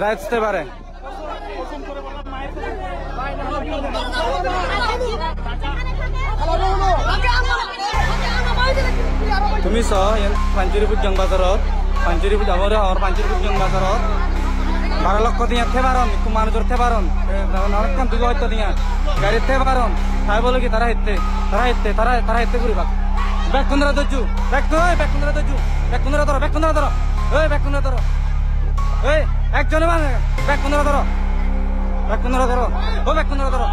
রাখতে পারে তুমি পাঞ্চুরি পুজং বাজারত পাঞ্চুরি পুজা আমার পাঞ্চুরি পুজং বাজারত 12 লক্ষ দিয়া থেবারন মানুষের থেবারন অনেকক্ষণ দুই হয়তো দিয়া গাড়ির থেবারন তাই বলে কি তারা হেঁটে ঘুরিবা ব্যাগ কুন্দরা দজ্জু ব্যাগ কুন্দরা দজ্জু ব্যাগ কুন্দরা ধরো ওই ব্যাগ কুন্দরা ধরো এই একজনে মানে ব্যাগ কুন্দরা ধরো ও ব্যাগ কুন্দরা ধরো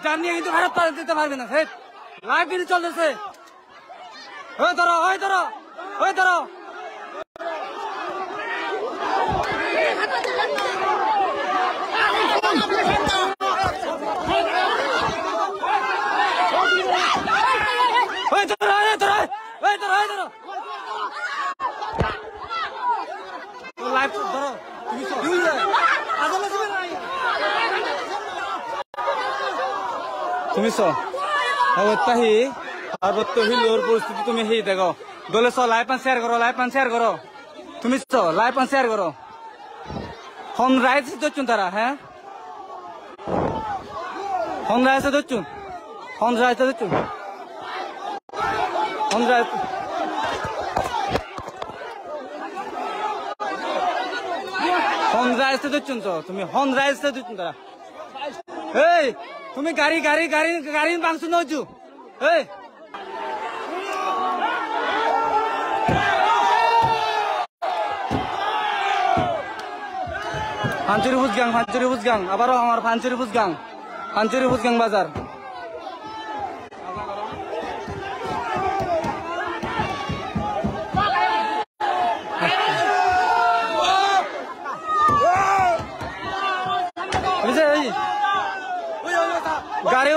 জানিয়ে কিন্তু ভারত দিতে পারবে না লাইভ কিন্তু চলতেছে ওই ধরো তুমি তাহি পার্বত্য হিলোর পরিস্থিতি তুমি হি দেখো দলে লাইভ পান শেয়ার করো তুমি লাইভ পান শেয়ার করো হন রাইজ দচ্ছুন তারা হ্যাঁ হন রাইজ দচ্ছুন তো তুমি হন রাইজ দচ্ছুন তারা এই তুমি গাড়ি মাংস নজু এই পাঞ্চুরি বুজগাং আবারও আমার পাঞ্চুরি বুজগাং বাজার গাড়ি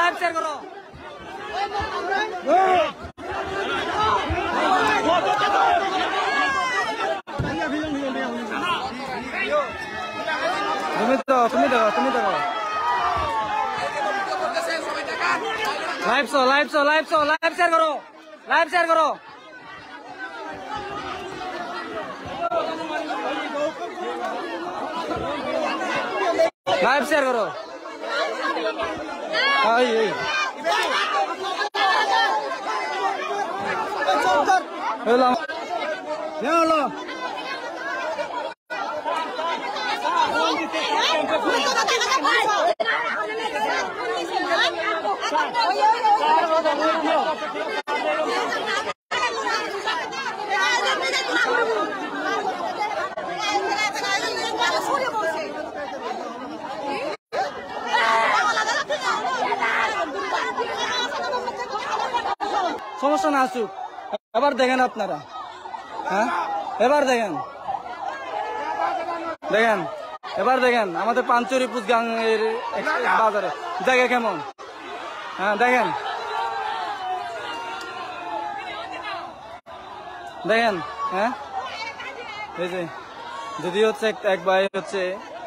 লাইভ শেয়ার করো তুমি দেখো লাইভ শেয়ার করো লাইভ শেয়ার করো হলো সমস্যা না আসুক এবার দেখেন আপনারা হ্যাঁ এবার দেখেন আমাদের পাঞ্চুরি পুজগাং এর বাজারে জায়গা কেমন হ্যাঁ দেখেন হ্যাঁ এই যে যদি হচ্ছে এক ভাই হচ্ছে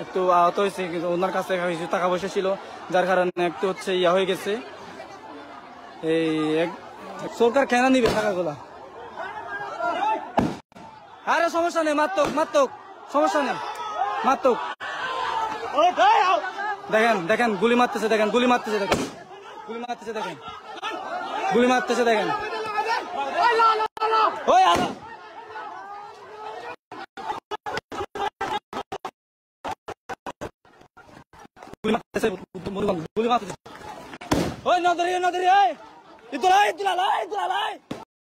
একটু আহত হয়েছে কিন্তু ওনার কাছে কিছু টাকা পয়সা ছিল যার কারণে একটু হচ্ছে ইয়া হয়ে গেছে এই সরকার কেন নিবে টাকাগুলা আরে সমস্যা নেই মাত্তক সমস্যা নেই মাত্তক দেখেন গুলি মারতেছে দেখেন ওই আলো গুলি মারতেছে ওই নদরি ইদুলা